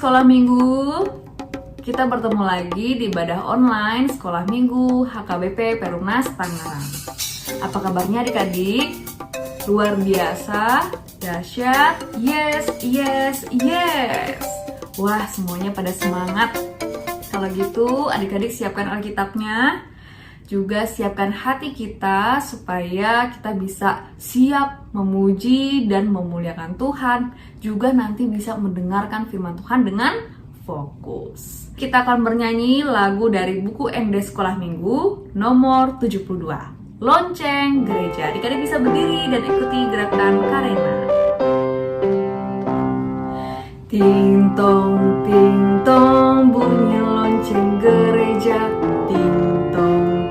sekolah minggu. Kita bertemu lagi di ibadah online sekolah minggu HKBP Perumnas Tangerang. Apa kabarnya adik-adik? Luar biasa, dahsyat, yes. Wah, semuanya pada semangat. Kalau gitu, adik-adik siapkan Alkitabnya. Juga siapkan hati kita supaya kita bisa siap memuji dan memuliakan Tuhan. Juga nanti bisa mendengarkan firman Tuhan dengan fokus. Kita akan bernyanyi lagu dari buku MD Sekolah Minggu nomor 72, Lonceng Gereja. Adik-adik bisa berdiri dan ikuti gerakan Karena. Ting tong bunyi lonceng gereja.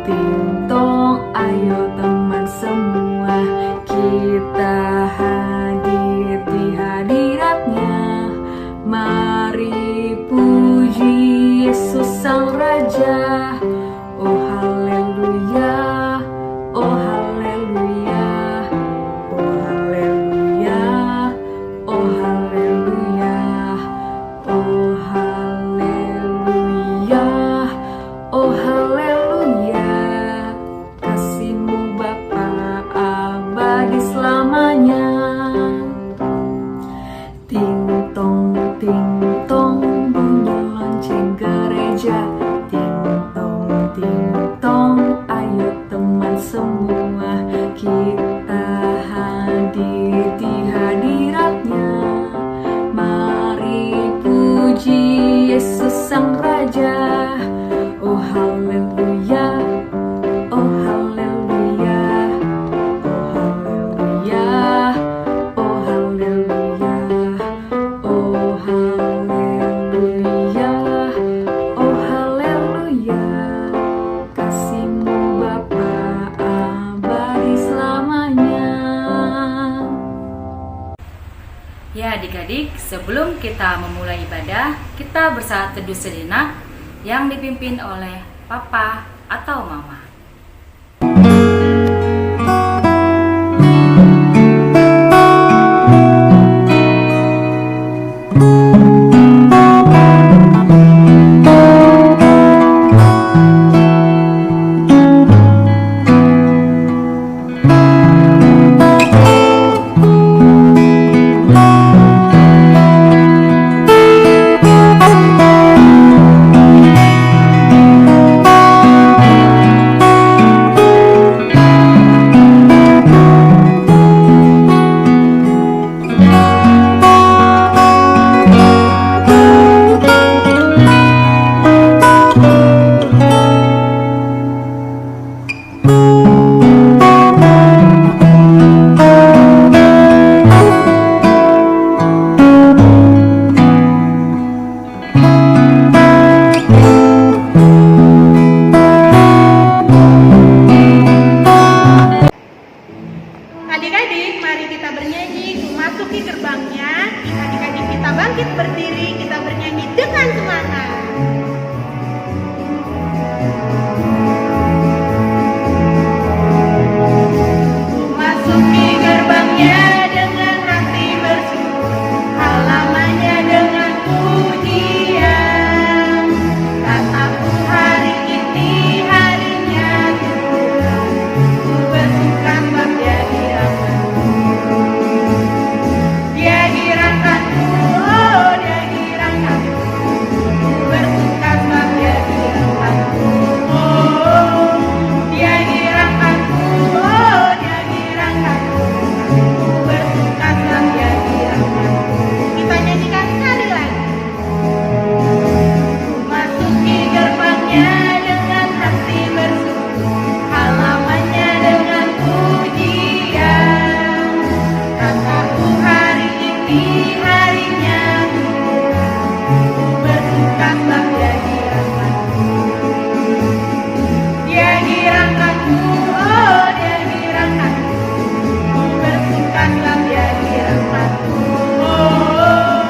Ting tong, ayo teman semua, kita hadir di hadiratnya. Mari puji Yesus Sang Raja. Oh haleluya, oh haleluya, oh haleluya, oh haleluya, oh haleluya, oh haleluya. Kasih-Mu Bapa abadi selamanya. Ting tong bunyi lonceng gereja. Ting tong, ayo teman semua, kita hadir di hadiratnya. Mari puji Yesus Sang Raja. Oh haleluya, oh haleluya, oh haleluya, oh haleluya, oh haleluya, oh haleluya. Kasih-Mu Bapa abadi selamanya. Ya adik-adik, sebelum kita memulai ibadah, kita bersaat teduh sejenak yang dipimpin oleh Papa atau Mama. Adik-adik, mari kita bernyanyi memasuki gerbangnya. Adik-adik kita bangkit berdiri, kita bernyanyi dengan semangat. Memasuki gerbangnya dengan hati bersyukur, halamannya dengan pujian. Kataku hari ini harinya Tuhan, ku bersuka sebab Dia dirahmati. Dia dirahmati, oh Dia dirahmati. Ku bersuka sebab Dia dirahmati. Oh, Dia dirahmati, oh Dia dirahmati. Ku bersuka sebab Dia dirahmati. Kita nyanyikan sekali lagi. Masuki gerbangnya dengan hati bersyukur, halamannya dengan pujian. Kataku hari ini harinya Tuhan, ku bersuka sebab Dia dirahmati. Dia dirahmati, oh Dia dirahmati. Ku bersuka sebab Dia dirahmati. Oh,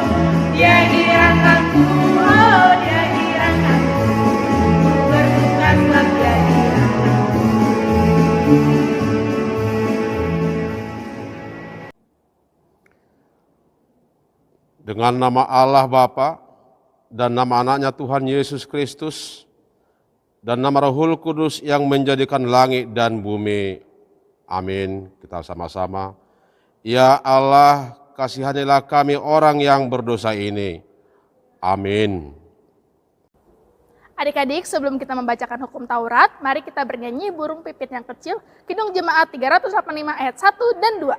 Dia dirahmati, oh Dia dirahmati. Ku bersuka sebab Dia dirahmati. Dengan nama Allah Bapa dan nama anaknya Tuhan Yesus Kristus, dan nama Rohul Kudus yang menjadikan langit dan bumi. Amin. Kita sama-sama. Ya Allah, kasihanilah kami orang yang berdosa ini. Amin. Adik-adik, sebelum kita membacakan hukum Taurat, mari kita bernyanyi burung pipit yang kecil, Kidung Jemaat 385 ayat 1 dan 2.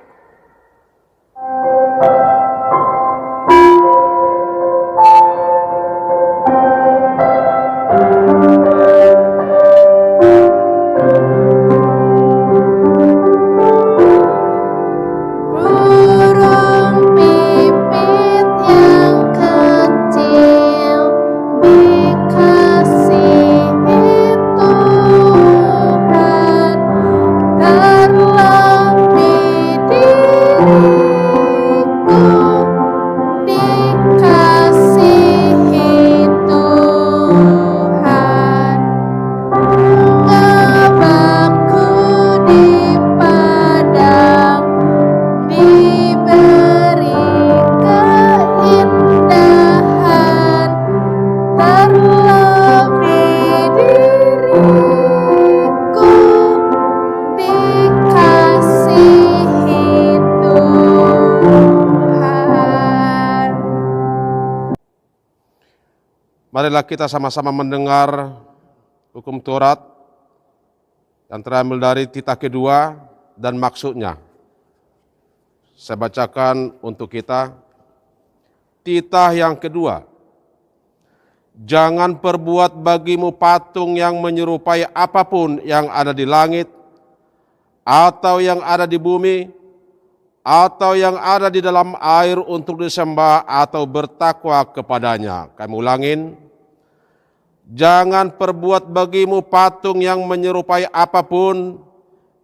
Marilah kita sama-sama mendengar hukum Taurat yang terambil dari titah kedua dan maksudnya. Saya bacakan untuk kita. Titah yang kedua. Jangan perbuat bagimu patung yang menyerupai apapun yang ada di langit, atau yang ada di bumi, atau yang ada di dalam air untuk disembah atau bertakwa kepadanya. Kami ulangin. Jangan perbuat bagimu patung yang menyerupai apapun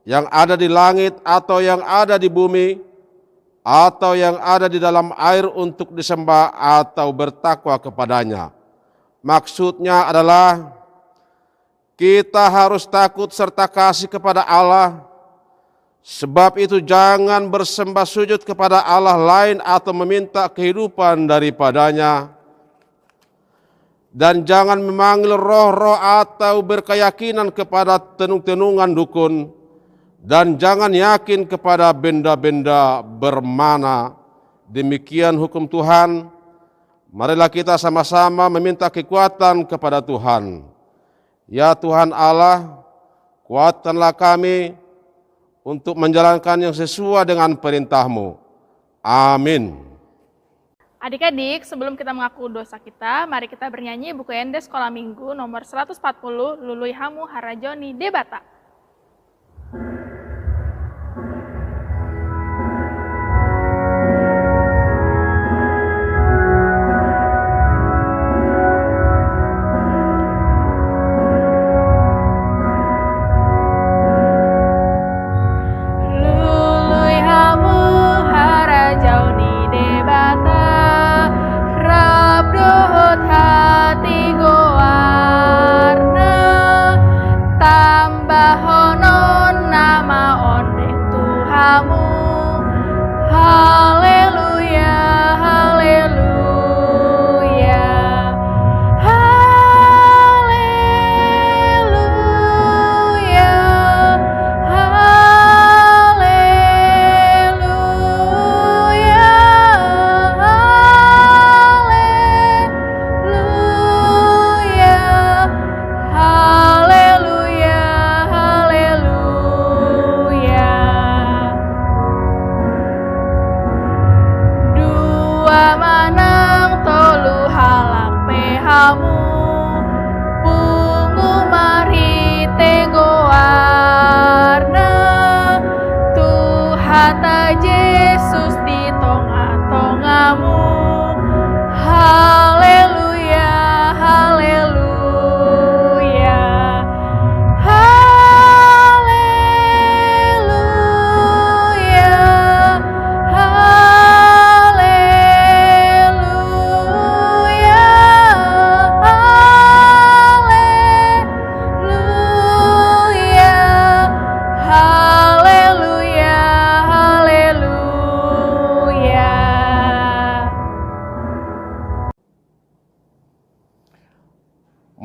yang ada di langit atau yang ada di bumi atau yang ada di dalam air untuk disembah atau bertakwa kepadanya. Maksudnya adalah kita harus takut serta kasih kepada Allah. Sebab itu jangan bersembah sujud kepada Allah lain atau meminta kehidupan daripadanya. Dan jangan memanggil roh-roh atau berkeyakinan kepada tenung-tenungan dukun. Dan jangan yakin kepada benda-benda bermana. Demikian hukum Tuhan. Marilah kita sama-sama meminta kekuatan kepada Tuhan. Ya Tuhan Allah, kuatkanlah kami untuk menjalankan yang sesuai dengan perintah-Mu. Amin. Adik-adik, sebelum kita mengaku dosa kita, mari kita bernyanyi buku Ende Sekolah Minggu nomor 140, Lului Hamu Harajoni Debata.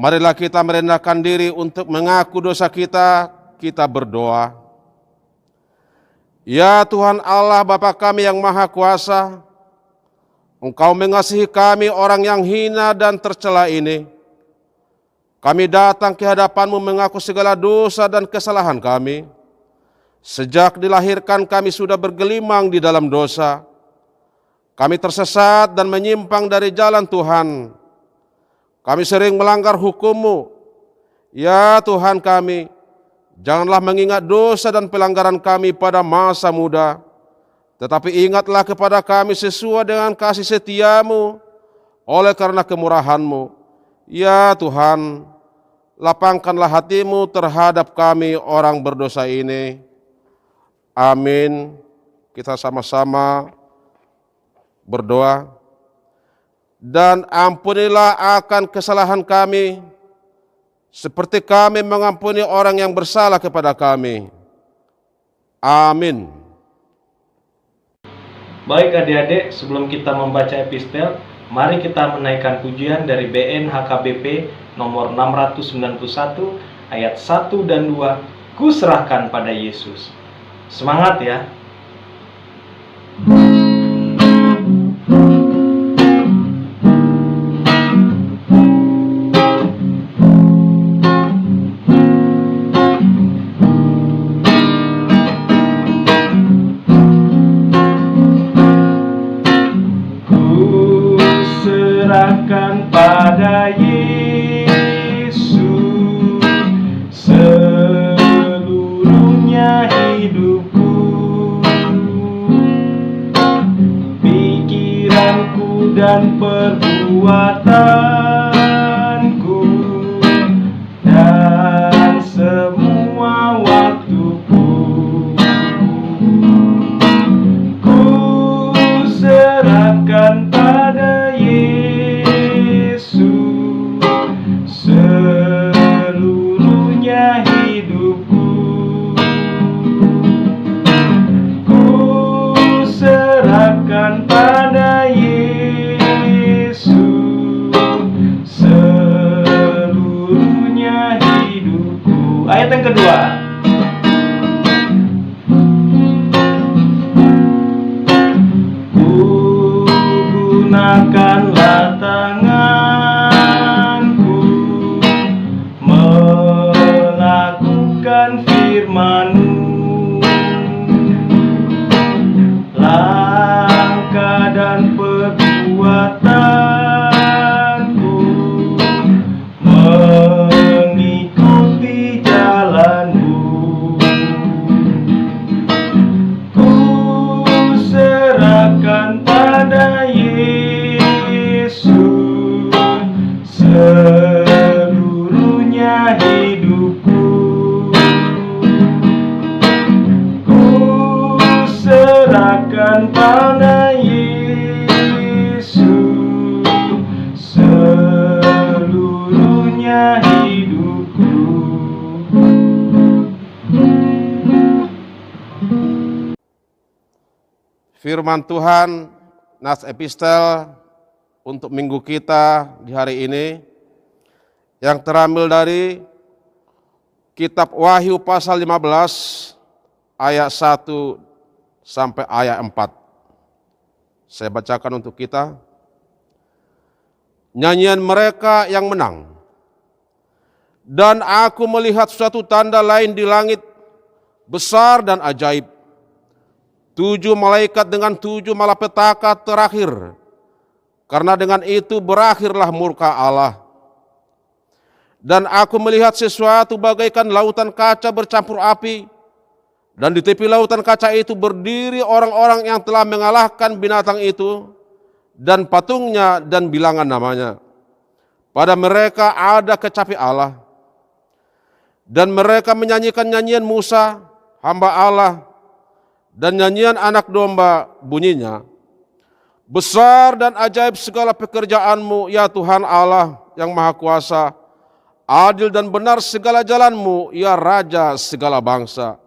Marilah kita merendahkan diri untuk mengaku dosa kita, kita berdoa. Ya Tuhan Allah Bapa kami yang Maha Kuasa, Engkau mengasihi kami orang yang hina dan tercela ini. Kami datang ke hadapan-Mu mengaku segala dosa dan kesalahan kami. Sejak dilahirkan kami sudah bergelimang di dalam dosa. Kami tersesat dan menyimpang dari jalan Tuhan. Kami sering melanggar hukum-Mu. Ya Tuhan kami, janganlah mengingat dosa dan pelanggaran kami pada masa muda, tetapi ingatlah kepada kami sesuai dengan kasih setia-Mu oleh karena kemurahan-Mu. Ya Tuhan, lapangkanlah hati-Mu terhadap kami orang berdosa ini. Amin. Kita sama-sama berdoa. Dan ampunilah akan kesalahan kami, seperti kami mengampuni orang yang bersalah kepada kami. Amin. Baik adik-adik, sebelum kita membaca epistel, mari kita menaikkan pujian dari BN HKBP nomor 691 ayat 1 dan 2, Ku serahkan pada Yesus. Semangat ya! Serahkan pada Yesus seluruhnya hidupku, pikiranku dan perbuatanku, dan semua waktuku. Ku serahkan pada seluruhnya hidupku. Ku serahkan pada Yesus seluruhnya hidupku. Ayat yang kedua. Ku gunakanlah tanganku melakukan firman-Mu, langkah dan perbuatanku mengikuti jalan-Mu. Ku serahkan pada Yesus seluruhnya hidupku. Ku serahkan pada Yesus seluruhnya hidupku. Firman Tuhan, nas epistel untuk minggu kita di hari ini, yang terambil dari kitab Wahyu pasal 15 ayat 1 sampai ayat 4. Saya bacakan untuk kita. Nyanyian mereka yang menang. Dan aku melihat suatu tanda lain di langit, besar dan ajaib. 7 malaikat dengan 7 malapetaka terakhir. Karena dengan itu berakhirlah murka Allah. Dan aku melihat sesuatu bagaikan lautan kaca bercampur api. Dan di tepi lautan kaca itu berdiri orang-orang yang telah mengalahkan binatang itu dan patungnya dan bilangan namanya. Pada mereka ada kecapi Allah. Dan mereka menyanyikan nyanyian Musa, hamba Allah, dan nyanyian anak domba bunyinya. Besar dan ajaib segala pekerjaan-Mu, ya Tuhan Allah yang Maha Kuasa. Adil dan benar segala jalan-Mu, ya Raja segala bangsa.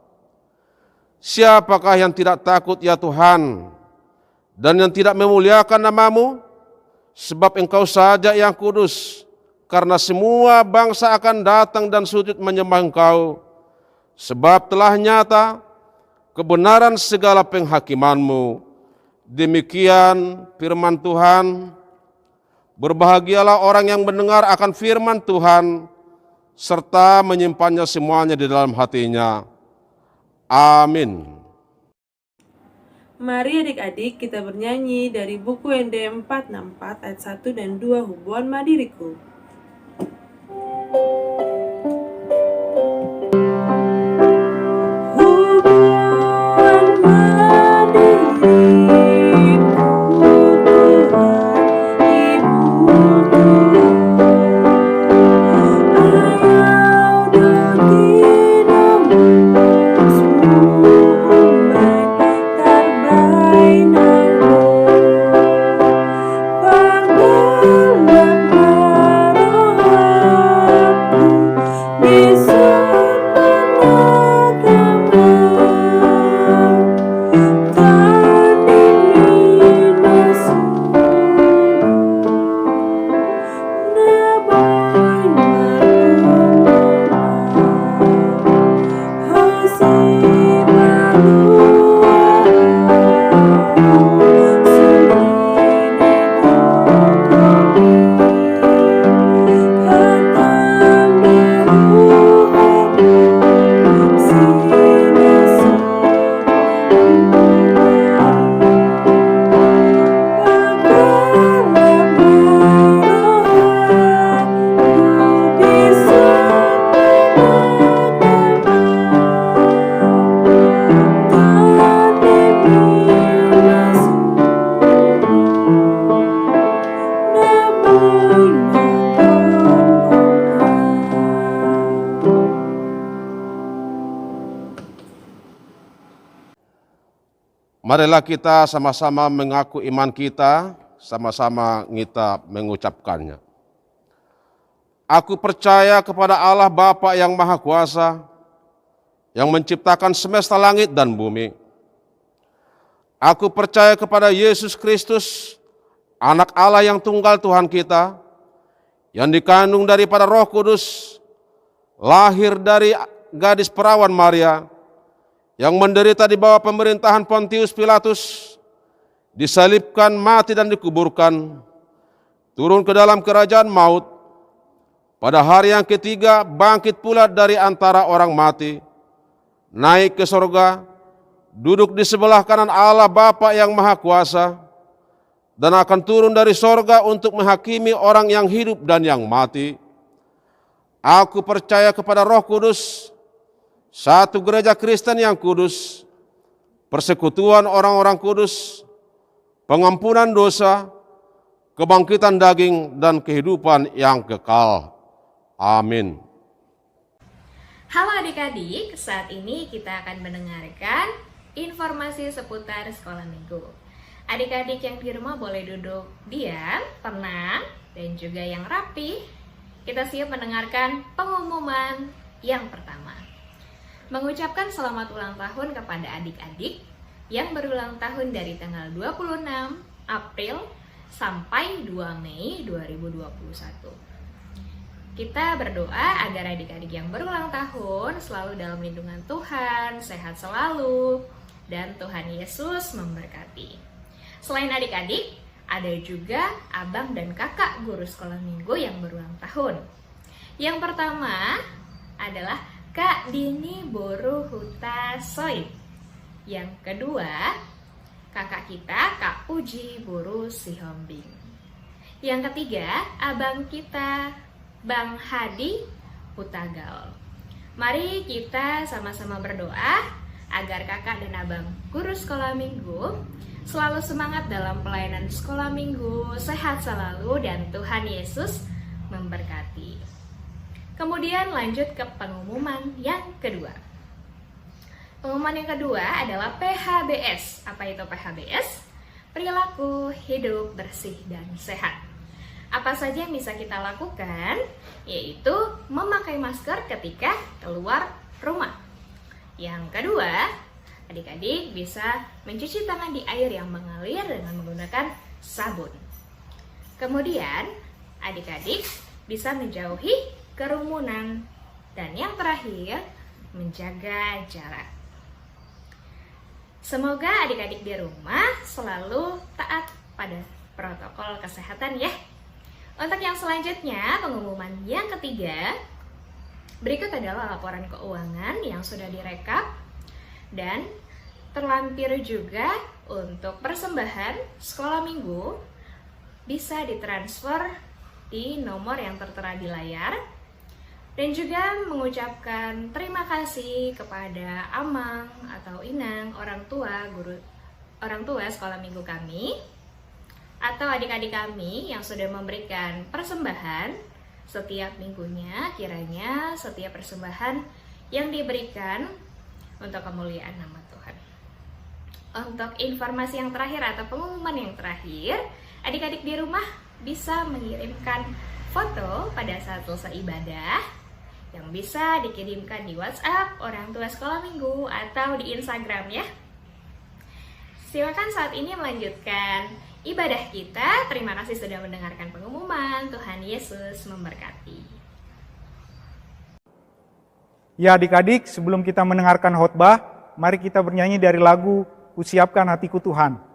Siapakah yang tidak takut, ya Tuhan, dan yang tidak memuliakan nama-Mu? Sebab Engkau saja yang kudus, karena semua bangsa akan datang dan sujud menyembah Engkau, sebab telah nyata kebenaran segala penghakiman-Mu. Demikian firman Tuhan. Berbahagialah orang yang mendengar akan firman Tuhan, serta menyimpannya semuanya di dalam hatinya. Amin. Mari adik-adik kita bernyanyi dari buku ND 464 ayat 1 dan 2 Hubungan Madiriku. Marilah kita sama-sama mengaku iman kita, sama-sama kita mengucapkannya. Aku percaya kepada Allah Bapa yang Maha Kuasa, yang menciptakan semesta langit dan bumi. Aku percaya kepada Yesus Kristus, Anak Allah yang tunggal Tuhan kita, yang dikandung daripada Roh Kudus, lahir dari gadis perawan Maria, yang menderita di bawah pemerintahan Pontius Pilatus, disalibkan, mati dan dikuburkan, turun ke dalam kerajaan maut, pada hari yang ketiga bangkit pula dari antara orang mati, naik ke sorga, duduk di sebelah kanan Allah Bapa yang Maha Kuasa, dan akan turun dari sorga untuk menghakimi orang yang hidup dan yang mati. Aku percaya kepada Roh Kudus, satu gereja Kristen yang kudus, persekutuan orang-orang kudus, pengampunan dosa, kebangkitan daging, dan kehidupan yang kekal. Amin. Halo adik-adik, saat ini kita akan mendengarkan informasi seputar sekolah minggu. Adik-adik yang di rumah boleh duduk diam, tenang, dan juga yang rapi. Kita siap mendengarkan pengumuman yang pertama. Mengucapkan selamat ulang tahun kepada adik-adik yang berulang tahun dari tanggal 26 April sampai 2 Mei 2021. Kita berdoa agar adik-adik yang berulang tahun selalu dalam lindungan Tuhan, sehat selalu, dan Tuhan Yesus memberkati. Selain adik-adik, ada juga abang dan kakak guru sekolah minggu yang berulang tahun. Yang pertama adalah Kak Dini Boru Huta Soid. Yang kedua, kakak kita Kak Uji Boru Sihombing. Yang ketiga, abang kita Bang Hadi Hutagal. Mari kita sama-sama berdoa agar kakak dan abang guru sekolah minggu selalu semangat dalam pelayanan sekolah minggu, sehat selalu, dan Tuhan Yesus memberkati. Kemudian lanjut ke pengumuman yang kedua. Pengumuman yang kedua adalah PHBS. Apa itu PHBS? Perilaku hidup bersih dan sehat. Apa saja yang bisa kita lakukan? Yaitu memakai masker ketika keluar rumah. Yang kedua, adik-adik bisa mencuci tangan di air yang mengalir dengan menggunakan sabun. Kemudian, adik-adik bisa menjauhi kerumunan. Dan yang terakhir, menjaga jarak. Semoga adik-adik di rumah selalu taat pada protokol kesehatan ya. Untuk yang selanjutnya, pengumuman yang ketiga, berikut adalah laporan keuangan yang sudah direkap dan terlampir juga untuk persembahan sekolah minggu bisa ditransfer di nomor yang tertera di layar. Dan juga mengucapkan terima kasih kepada Amang atau Inang, orang tua sekolah minggu kami, atau adik-adik kami yang sudah memberikan persembahan setiap minggunya. Kiranya setiap persembahan yang diberikan untuk kemuliaan nama Tuhan. Untuk informasi yang terakhir atau pengumuman yang terakhir, adik-adik di rumah bisa mengirimkan foto pada saat selesai ibadah yang bisa dikirimkan di WhatsApp orang tua sekolah minggu atau di Instagram ya. Silakan saat ini melanjutkan ibadah kita. Terima kasih sudah mendengarkan pengumuman. Tuhan Yesus memberkati. Ya adik-adik, sebelum kita mendengarkan khotbah, mari kita bernyanyi dari lagu Kusiapkan Hatiku Tuhan.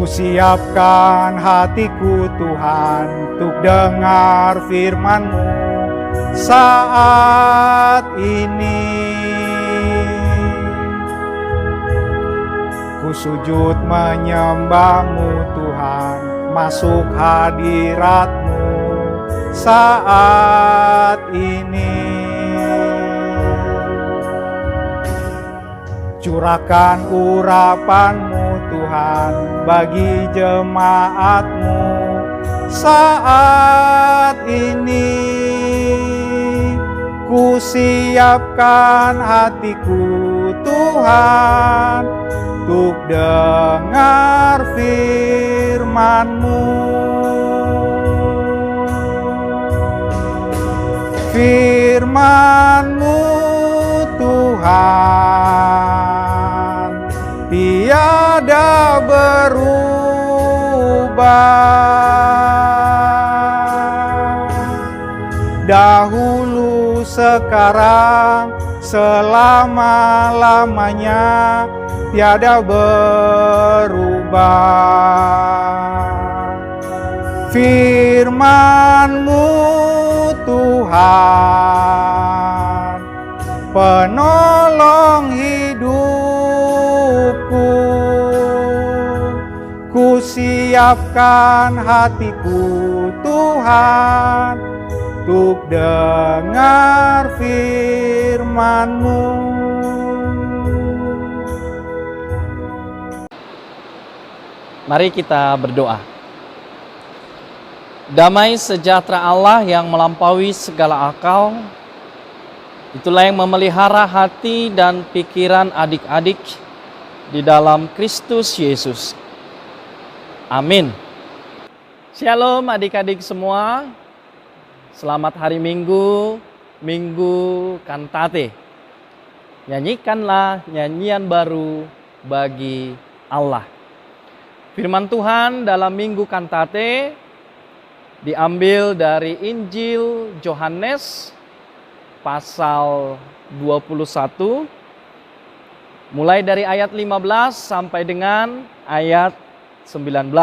Kusiapkan hatiku Tuhan untuk dengar firman-Mu saat ini. Ku sujud menyembah-Mu Tuhan, masuk hadirat-Mu saat ini. Curahkan urapan-Mu Tuhan bagi jemaat-Mu saat ini. Ku siapkan hatiku Tuhan untuk dengar firman-Mu. Firman-Mu Tuhan tiada berubah, dahulu sekarang selama-lamanya tiada berubah. Firman-Mu Tuhan penolong hidupku. Ku siapkan hatiku Tuhan untuk dengar firman-Mu. Mari kita berdoa. Damai sejahtera Allah yang melampaui segala akal, itulah yang memelihara hati dan pikiran adik-adik di dalam Kristus Yesus. Amin. Shalom adik-adik semua. Selamat hari Minggu, Minggu Kantate. Nyanyikanlah nyanyian baru bagi Allah. Firman Tuhan dalam Minggu Kantate diambil dari Injil Yohanes pasal 21 mulai dari ayat 15 sampai dengan ayat 19.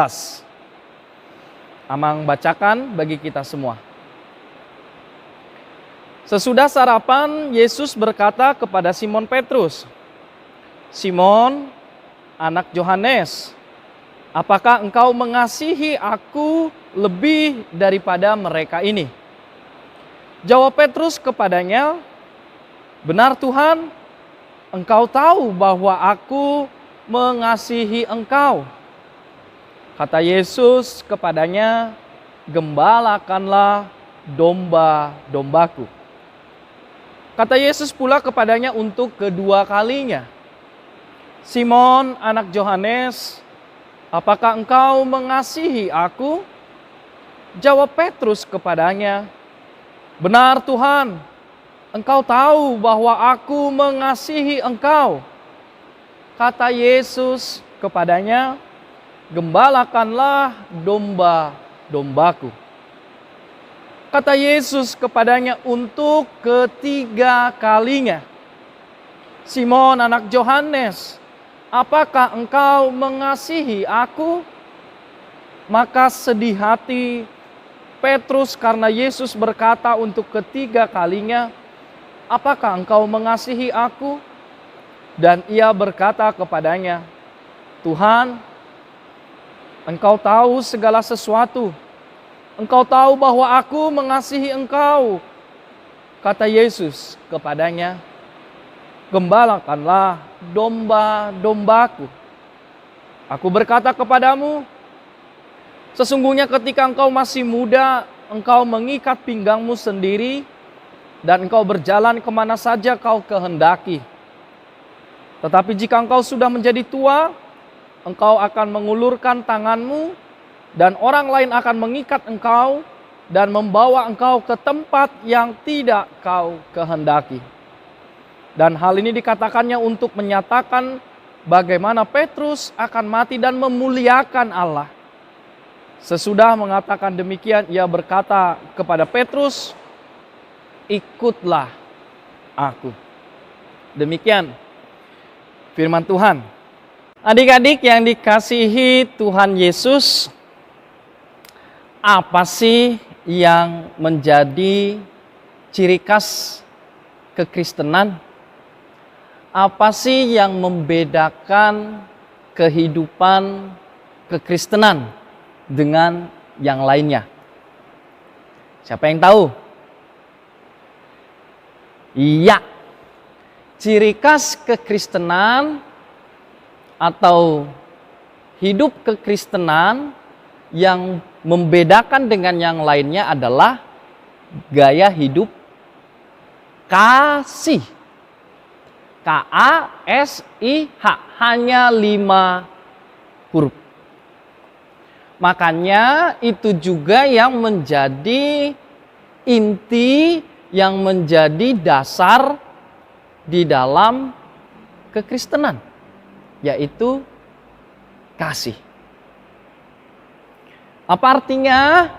Amang bacakan bagi kita semua. Sesudah sarapan, Yesus berkata kepada Simon Petrus, "Simon, anak Yohanes, apakah engkau mengasihi aku lebih daripada mereka ini?" Jawab Petrus kepadanya, "Benar Tuhan, engkau tahu bahwa aku mengasihi engkau." Kata Yesus kepadanya, "Gembalakanlah domba-dombaku." Kata Yesus pula kepadanya untuk kedua kalinya, "Simon, anak Yohanes, apakah engkau mengasihi aku?" Jawab Petrus kepadanya, "Benar Tuhan, Engkau tahu bahwa aku mengasihi Engkau." Kata Yesus kepadanya, "Gembalakanlah domba-dombaku." Kata Yesus kepadanya untuk ketiga kalinya, "Simon anak Yohanes, apakah engkau mengasihi aku?" Maka sedih hati Petrus karena Yesus berkata untuk ketiga kalinya, "Apakah engkau mengasihi aku?" Dan ia berkata kepadanya, "Tuhan, Engkau tahu segala sesuatu. Engkau tahu bahwa aku mengasihi Engkau." Kata Yesus kepadanya, "Gembalakanlah domba-dombaku. Aku berkata kepadamu, sesungguhnya ketika engkau masih muda, engkau mengikat pinggangmu sendiri, dan engkau berjalan kemana saja kau kehendaki. Tetapi jika engkau sudah menjadi tua, engkau akan mengulurkan tanganmu, dan orang lain akan mengikat engkau, dan membawa engkau ke tempat yang tidak kau kehendaki." Dan hal ini dikatakannya untuk menyatakan bagaimana Petrus akan mati dan memuliakan Allah. Sesudah mengatakan demikian, ia berkata kepada Petrus, "Ikutlah aku." Demikian firman Tuhan. Adik-adik yang dikasihi Tuhan Yesus, apa sih yang menjadi ciri khas kekristenan? Apa sih yang membedakan kehidupan kekristenan dengan yang lainnya? Siapa yang tahu? Iya, ciri khas kekristenan atau hidup kekristenan yang membedakan dengan yang lainnya adalah gaya hidup kasih. K-A-S-I-H, hanya 5 huruf. Makanya itu juga yang menjadi inti, yang menjadi dasar di dalam kekristenan, yaitu kasih. Apa artinya?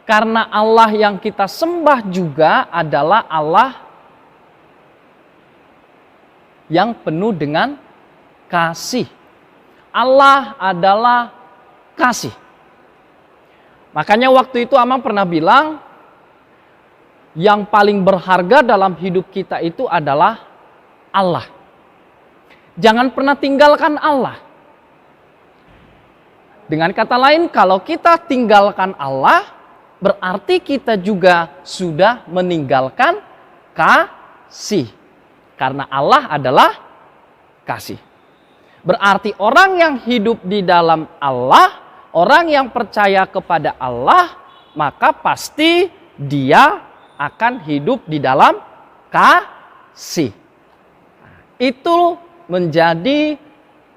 Karena Allah yang kita sembah juga adalah Allah yang penuh dengan kasih. Allah adalah kasih. Makanya waktu itu Amang pernah bilang, yang paling berharga dalam hidup kita itu adalah Allah. Jangan pernah tinggalkan Allah. Dengan kata lain, kalau kita tinggalkan Allah, berarti kita juga sudah meninggalkan kasih. Karena Allah adalah kasih. Berarti orang yang hidup di dalam Allah, orang yang percaya kepada Allah, maka pasti dia akan hidup di dalam kasih. Itu menjadi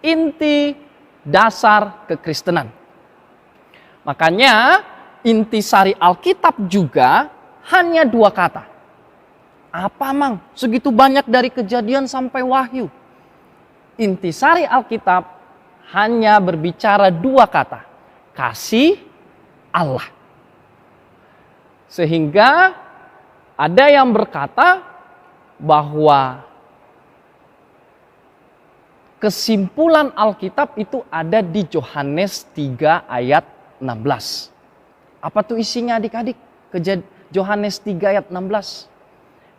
inti dasar kekristenan. Makanya intisari Alkitab juga hanya 2 kata. Apa Mang? Segitu banyak dari Kejadian sampai Wahyu. Intisari Alkitab hanya berbicara 2 kata. Kasih Allah. Sehingga ada yang berkata bahwa kesimpulan Alkitab itu ada di Yohanes 3 ayat 16. Apa tuh isinya adik-adik? Yohanes 3 ayat 16.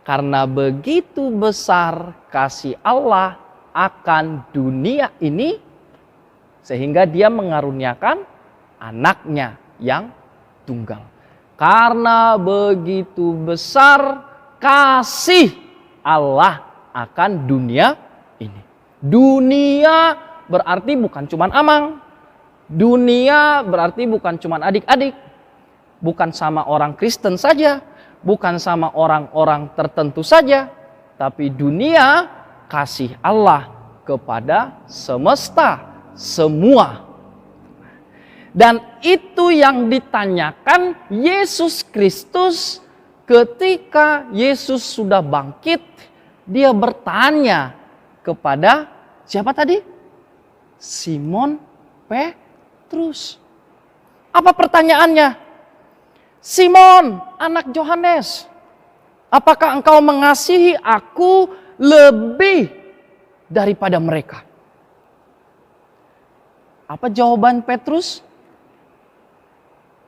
Karena begitu besar kasih Allah akan dunia ini, sehingga dia mengaruniakan anaknya yang tunggal. Karena begitu besar kasih Allah akan dunia ini. Dunia berarti bukan cuman Amang. Dunia berarti bukan cuman adik-adik. Bukan sama orang Kristen saja. Bukan sama orang-orang tertentu saja. Tapi dunia kasih Allah kepada semesta, semua. Dan itu yang ditanyakan Yesus Kristus ketika Yesus sudah bangkit. Dia bertanya kepada siapa tadi? Simon Petrus. Apa pertanyaannya? Simon, anak Yohanes, apakah engkau mengasihi aku lebih daripada mereka? Apa jawaban Petrus?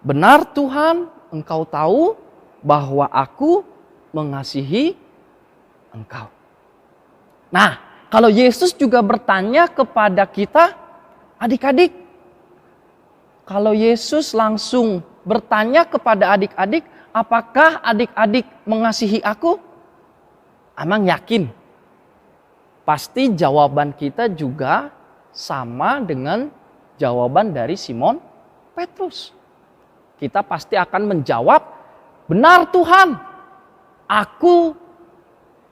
Benar Tuhan, engkau tahu bahwa aku mengasihi engkau. Nah, kalau Yesus juga bertanya kepada kita, adik-adik, kalau Yesus langsung bertanya kepada adik-adik, apakah adik-adik mengasihi aku? Amang yakin. Pasti jawaban kita juga sama dengan jawaban dari Simon Petrus. Kita pasti akan menjawab, benar Tuhan, aku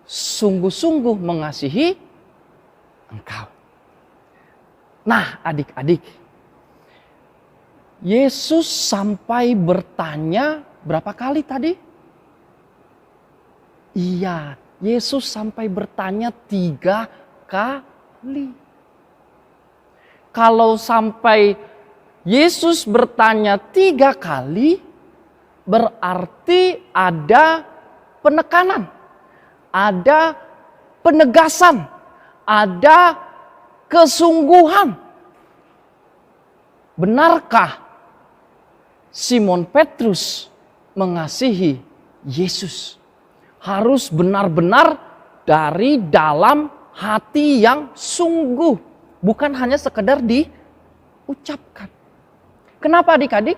sungguh-sungguh mengasihi engkau. Nah, adik-adik, Yesus sampai bertanya berapa kali tadi? Iya, Yesus sampai bertanya 3 kali. Kalau sampai Yesus bertanya 3 kali, berarti ada penekanan, ada penegasan, ada kesungguhan. Benarkah Simon Petrus mengasihi Yesus? Harus benar-benar dari dalam hati yang sungguh, bukan hanya sekedar diucapkan. Kenapa adik-adik?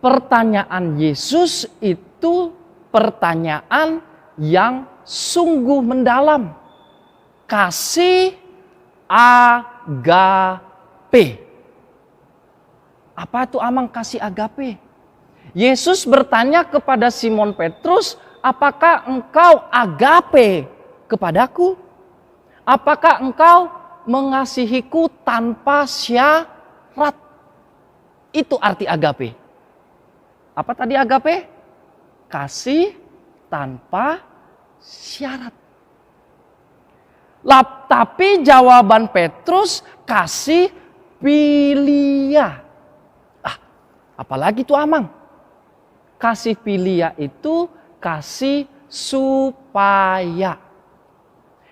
Pertanyaan Yesus itu pertanyaan yang sungguh mendalam. Kasih agape. Apa itu amang kasih agape? Yesus bertanya kepada Simon Petrus, apakah engkau agape kepadaku? Apakah engkau mengasihiku tanpa syarat? Itu arti agape. Apa tadi agape? Kasih tanpa syarat. Tapi jawaban Petrus kasih filia. Apalagi itu amang? Kasih filia itu kasih supaya.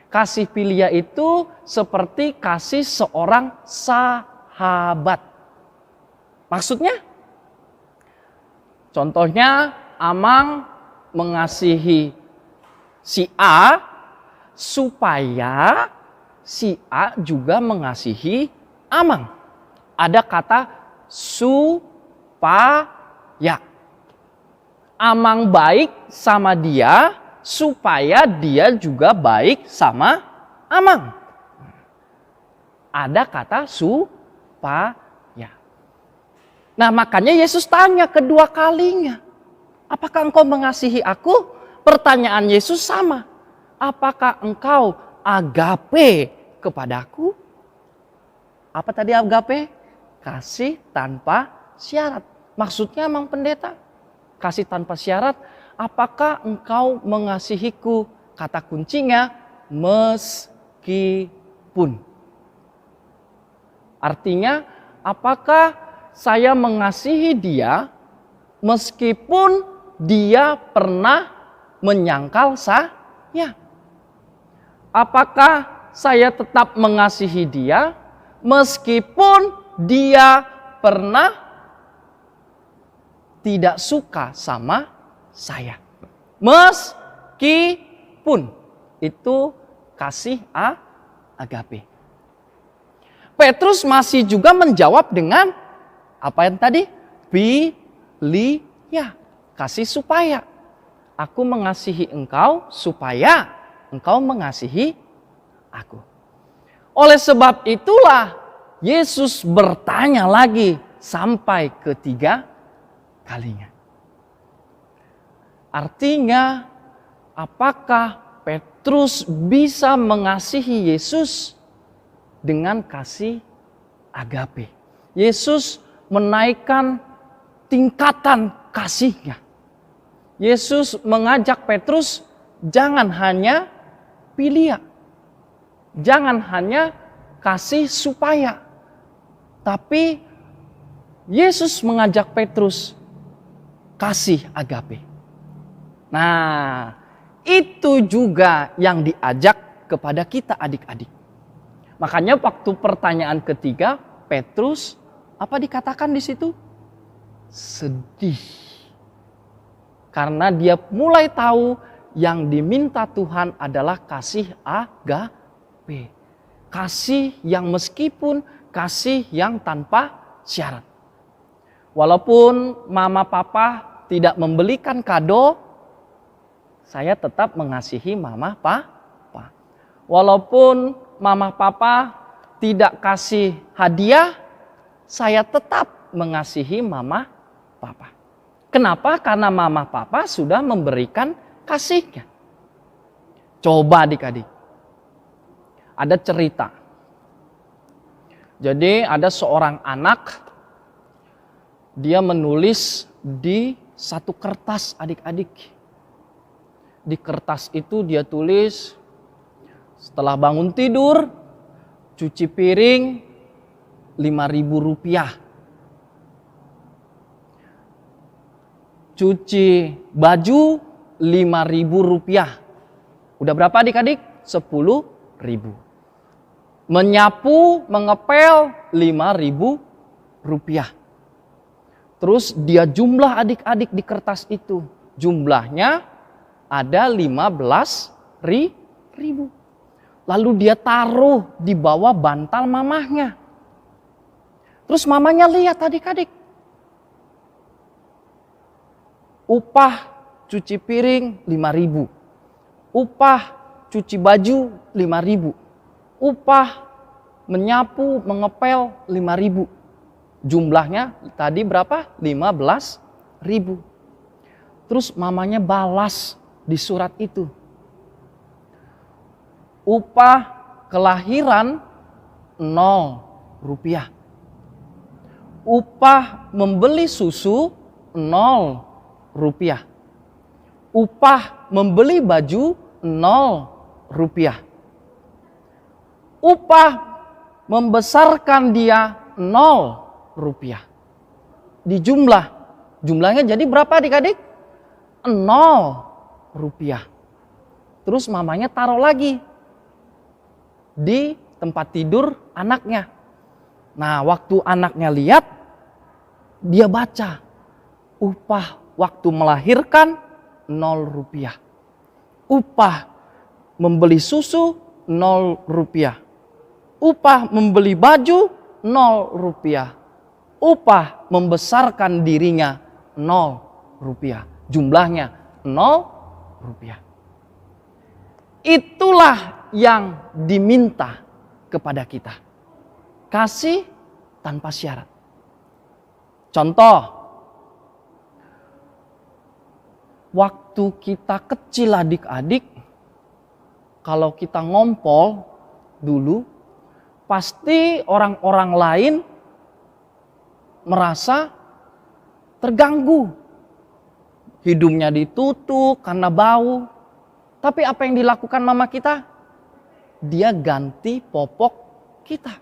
Kasih filia itu seperti kasih seorang sahabat. Maksudnya? Contohnya amang mengasihi si A supaya si A juga mengasihi amang. Ada kata supaya. Amang baik sama dia supaya dia juga baik sama amang. Ada kata supaya. Nah, makanya Yesus tanya kedua kalinya, apakah engkau mengasihi aku? Pertanyaan Yesus sama. Apakah engkau agape kepadaku? Apa tadi agape? Kasih tanpa syarat. Maksudnya emang pendeta, kasih tanpa syarat. Apakah engkau mengasihiku? Kata kuncinya meskipun. Artinya apakah saya mengasihi dia meskipun dia pernah menyangkal saya? Apakah saya tetap mengasihi dia meskipun dia pernah tidak suka sama saya? Meskipun itu kasih agape. Petrus masih juga menjawab dengan apa yang tadi? Filia, kasih supaya. Aku mengasihi engkau supaya engkau mengasihi aku. Oleh sebab itulah Yesus bertanya lagi sampai ketiga kalinya. Artinya, apakah Petrus bisa mengasihi Yesus dengan kasih agape? Yesus menaikkan tingkatan kasihnya. Yesus mengajak Petrus, jangan hanya filia, jangan hanya kasih supaya, tapi Yesus mengajak Petrus kasih agape. Nah, itu juga yang diajak kepada kita adik-adik. Makanya waktu pertanyaan ketiga, Petrus apa dikatakan di situ? Sedih. Karena dia mulai tahu yang diminta Tuhan adalah kasih agape. Kasih yang meskipun kasih yang tanpa syarat. Walaupun mama papa tidak membelikan kado, saya tetap mengasihi mama papa. Walaupun mama papa tidak kasih hadiah, saya tetap mengasihi mama papa. Kenapa? Karena mama papa sudah memberikan kasihnya. Coba adik-adik. Ada cerita. Jadi ada seorang anak, dia menulis di satu kertas adik-adik. Di kertas itu dia tulis, setelah bangun tidur, cuci piring 5.000 rupiah. Cuci baju 5.000 rupiah. Udah berapa adik-adik? 10.000. Menyapu, mengepel 5.000 rupiah. Terus dia jumlah adik-adik di kertas itu. Jumlahnya ada 15.000. Lalu dia taruh di bawah bantal mamahnya. Terus mamanya lihat adik-adik. Upah cuci piring 5.000. Upah cuci baju 5.000. Upah menyapu, mengepel 5.000. Jumlahnya tadi berapa? 15.000. Terus mamanya balas di surat itu. Upah kelahiran 0 rupiah. Upah membeli susu 0 rupiah. Upah membeli baju 0 rupiah. Upah membesarkan dia 0 rupiah. Di jumlahnya jadi berapa adik-adik? 0 rupiah. Terus mamanya taruh lagi di tempat tidur anaknya. Nah, waktu anaknya lihat, dia baca upah waktu melahirkan 0 rupiah. Upah membeli susu 0 rupiah. Upah membeli baju 0 rupiah. Upah membesarkan dirinya 0 rupiah. Jumlahnya 0 rupiah. Itulah yang diminta kepada kita. Kasih tanpa syarat. Contoh, waktu kita kecil adik-adik, kalau kita ngompol dulu, pasti orang-orang lain merasa terganggu. Hidungnya ditutup karena bau. Tapi apa yang dilakukan mama kita? Dia ganti popok kita.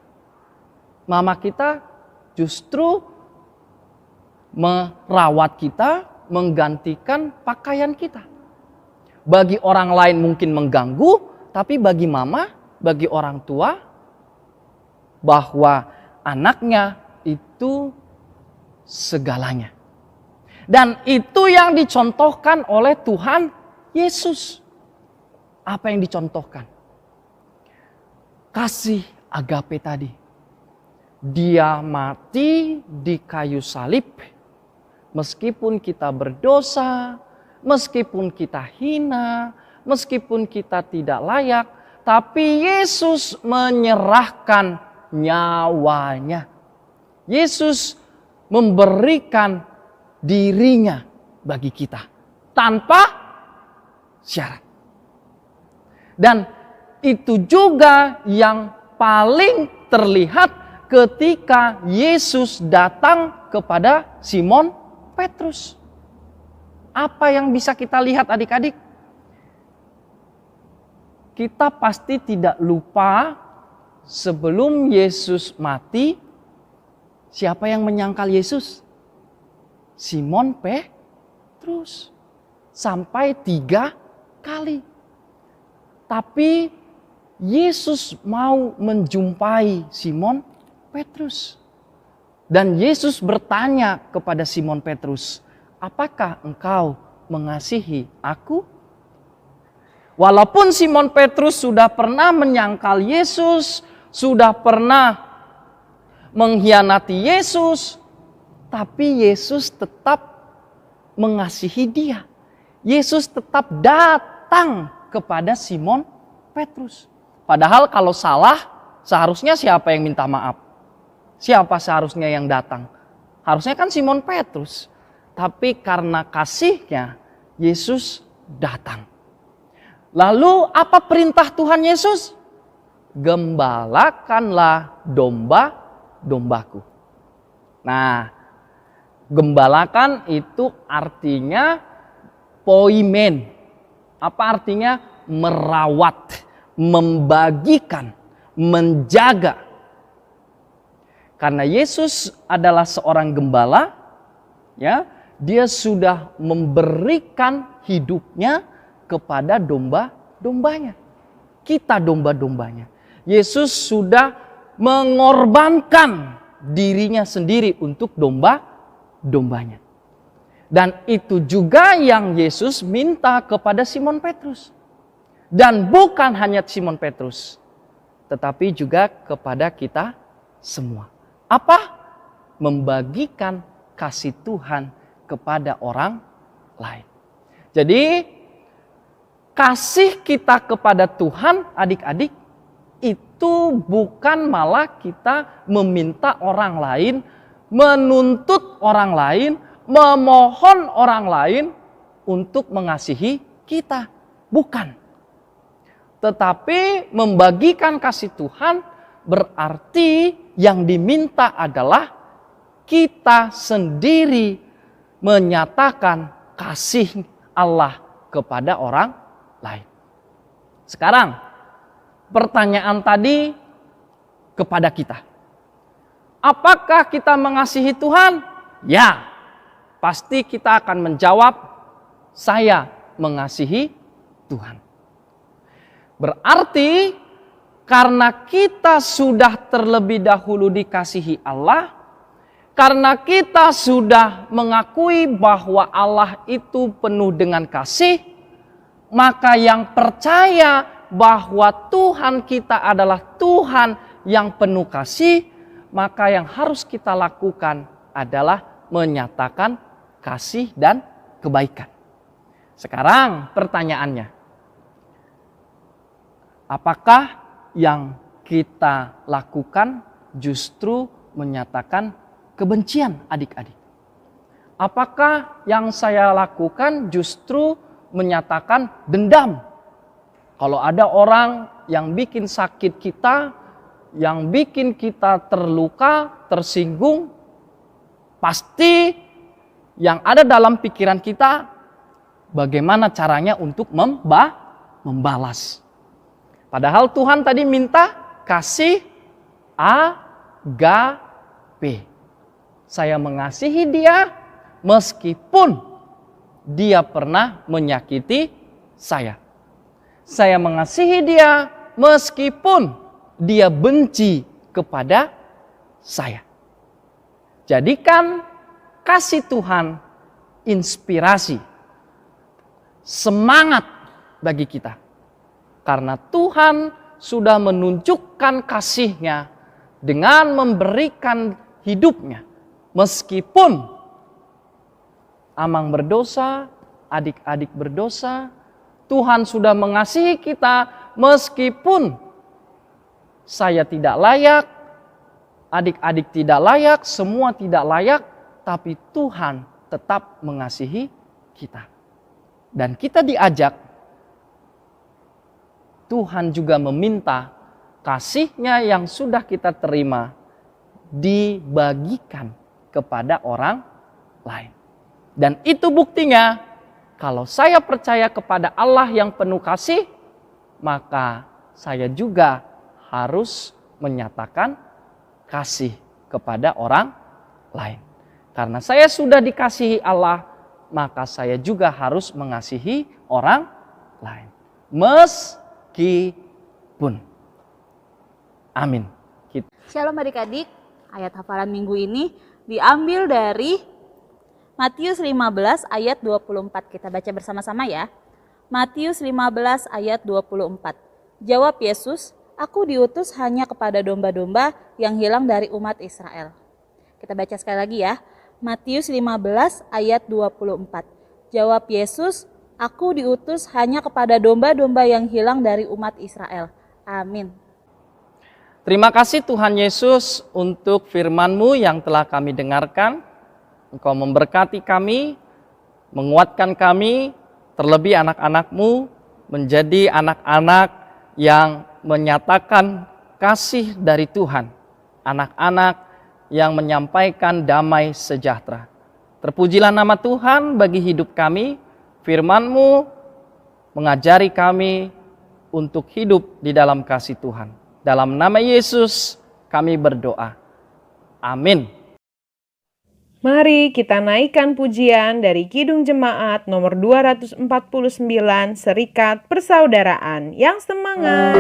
Mama kita justru merawat kita, menggantikan pakaian kita. Bagi orang lain mungkin mengganggu, tapi bagi mama, bagi orang tua, bahwa anaknya itu segalanya. Dan itu yang dicontohkan oleh Tuhan Yesus. Apa yang dicontohkan? Kasih agape tadi. Dia mati di kayu salib. Meskipun kita berdosa, meskipun kita hina, meskipun kita tidak layak, tapi Yesus menyerahkan nyawanya. Yesus memberikan dirinya bagi kita tanpa syarat. Dan itu juga yang paling terlihat ketika Yesus datang kepada Simon Petrus. Apa yang bisa kita lihat adik-adik? Kita pasti tidak lupa sebelum Yesus mati, siapa yang menyangkal Yesus? Simon Petrus. Sampai 3 kali. Tapi Yesus mau menjumpai Simon Petrus. Dan Yesus bertanya kepada Simon Petrus, apakah engkau mengasihi aku? Walaupun Simon Petrus sudah pernah menyangkal Yesus, sudah pernah mengkhianati Yesus, tapi Yesus tetap mengasihi dia. Yesus tetap datang kepada Simon Petrus. Padahal kalau salah, seharusnya siapa yang minta maaf? Siapa seharusnya yang datang? Harusnya kan Simon Petrus. Tapi karena kasihnya, Yesus datang. Lalu apa perintah Tuhan Yesus? Gembalakanlah domba-dombaku. Nah, gembalakan itu artinya poimen. Apa artinya? Merawat, membagikan, menjaga. Karena Yesus adalah seorang gembala, ya, dia sudah memberikan hidupnya kepada domba-dombanya. Kita domba-dombanya. Yesus sudah mengorbankan dirinya sendiri untuk domba-dombanya. Dan itu juga yang Yesus minta kepada Simon Petrus. Dan bukan hanya Simon Petrus, tetapi juga kepada kita semua. Apa? Membagikan kasih Tuhan kepada orang lain. Jadi, kasih kita kepada Tuhan, adik-adik, itu bukan malah kita meminta orang lain, menuntut orang lain, memohon orang lain untuk mengasihi kita. Bukan. Tetapi membagikan kasih Tuhan berarti yang diminta adalah kita sendiri menyatakan kasih Allah kepada orang lain. Sekarang pertanyaan tadi kepada kita. Apakah kita mengasihi Tuhan? Ya. Pasti kita akan menjawab, saya mengasihi Tuhan. Berarti karena kita sudah terlebih dahulu dikasihi Allah, karena kita sudah mengakui bahwa Allah itu penuh dengan kasih, maka yang percaya bahwa Tuhan kita adalah Tuhan yang penuh kasih, maka yang harus kita lakukan adalah menyatakan kasih dan kebaikan. Sekarang pertanyaannya, apakah yang kita lakukan justru menyatakan kebencian adik-adik? Apakah yang saya lakukan justru menyatakan dendam? Kalau ada orang yang bikin sakit kita, yang bikin kita terluka, tersinggung, pasti yang ada dalam pikiran kita, bagaimana caranya untuk membalas. Padahal Tuhan tadi minta kasih agape. Saya mengasihi dia meskipun dia pernah menyakiti saya. Saya mengasihi dia meskipun dia benci kepada saya. Jadikan kasih Tuhan inspirasi, semangat bagi kita. Karena Tuhan sudah menunjukkan kasih-Nya dengan memberikan hidupnya. Meskipun Amang berdosa, adik-adik berdosa, Tuhan sudah mengasihi kita meskipun saya tidak layak, adik-adik tidak layak, semua tidak layak, tapi Tuhan tetap mengasihi kita. Dan kita diajak, Tuhan juga meminta kasih-Nya yang sudah kita terima, dibagikan kepada orang lain. Dan itu buktinya, kalau saya percaya kepada Allah yang penuh kasih, maka saya juga harus menyatakan kasih kepada orang lain. Karena saya sudah dikasihi Allah, maka saya juga harus mengasihi orang lain. Meskipun. Amin. Shalom adik-adik, ayat hafalan minggu ini diambil dari Matius 15 ayat 24. Kita baca bersama-sama ya. Matius 15 ayat 24. Jawab Yesus, "Aku diutus hanya kepada domba-domba yang hilang dari umat Israel." Kita baca sekali lagi ya. Matius 15 ayat 24. Jawab Yesus, "Aku diutus hanya kepada domba-domba yang hilang dari umat Israel." Amin. Terima kasih Tuhan Yesus untuk firman-Mu yang telah kami dengarkan. Engkau memberkati kami, menguatkan kami, terlebih anak-anak-Mu menjadi anak-anak yang menyatakan kasih dari Tuhan. Anak-anak yang menyampaikan damai sejahtera. Terpujilah nama Tuhan bagi hidup kami. Firman-Mu mengajari kami untuk hidup di dalam kasih Tuhan. Dalam nama Yesus kami berdoa. Amin. Mari kita naikkan pujian dari Kidung Jemaat nomor 249, Serikat Persaudaraan yang semangat.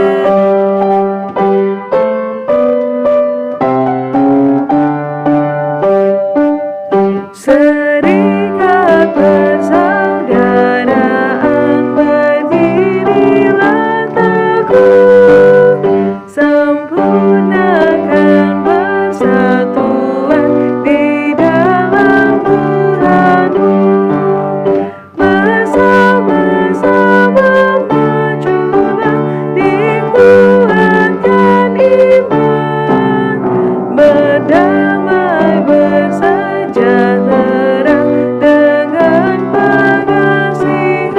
Serikat persaudaraan berdirilah teguh, sempurnakan persatuan di dalam Tuhan-Mu. Bersama-sama majulah dikuatkan iman, berdamai bersejahtera dengan pengasihan,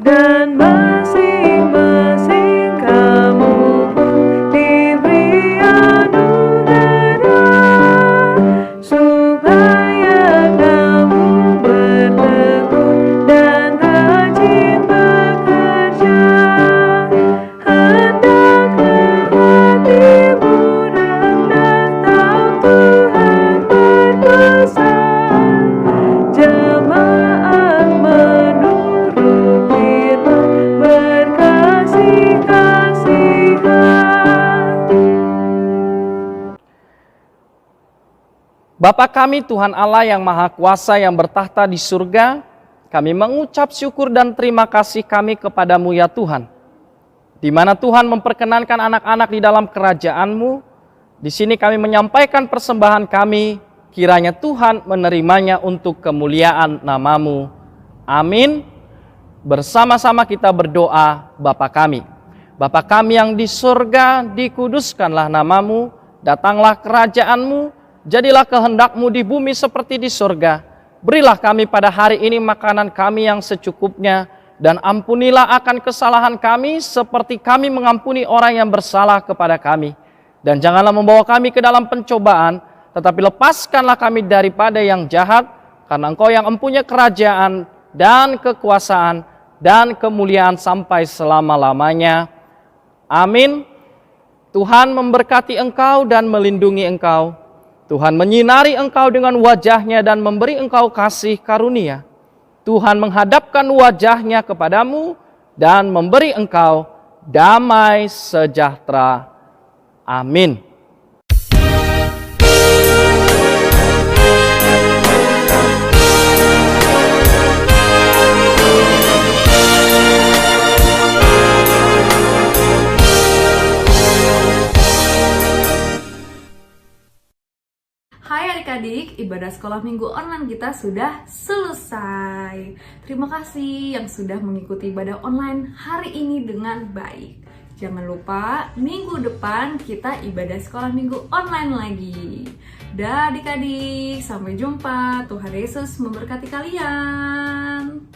dan masing-masing kamu pun diberi anugerah, supaya kamu bertekun dan rajin bekerja. Hendaklah hatimu rendah tahu Tuhan berkuasa, jemaat menurut firman berkasih-kasihan. Bapa kami Tuhan Allah yang Maha Kuasa yang bertahta di surga, kami mengucap syukur dan terima kasih kami kepadamu ya Tuhan. Di mana Tuhan memperkenankan anak-anak di dalam kerajaan-Mu. Di sini kami menyampaikan persembahan kami, kiranya Tuhan menerimanya untuk kemuliaan nama-Mu. Amin. Bersama-sama kita berdoa, Bapa kami. Bapa kami yang di surga, dikuduskanlah nama-Mu, datanglah kerajaan-Mu, jadilah kehendak-Mu di bumi seperti di surga. Berilah kami pada hari ini makanan kami yang secukupnya, dan ampunilah akan kesalahan kami seperti kami mengampuni orang yang bersalah kepada kami. Dan janganlah membawa kami ke dalam pencobaan, tetapi lepaskanlah kami daripada yang jahat, karena Engkau yang mempunyai kerajaan dan kekuasaan dan kemuliaan sampai selama-lamanya. Amin. Tuhan memberkati engkau dan melindungi engkau. Tuhan menyinari engkau dengan wajah-Nya dan memberi engkau kasih karunia. Tuhan menghadapkan wajah-Nya kepadamu dan memberi engkau damai sejahtera. Amin. Hai adik-adik, ibadah sekolah minggu online kita sudah selesai. Terima kasih yang sudah mengikuti ibadah online hari ini dengan baik. Jangan lupa minggu depan kita ibadah sekolah minggu online lagi. Dah adik-adik, sampai jumpa. Tuhan Yesus memberkati kalian.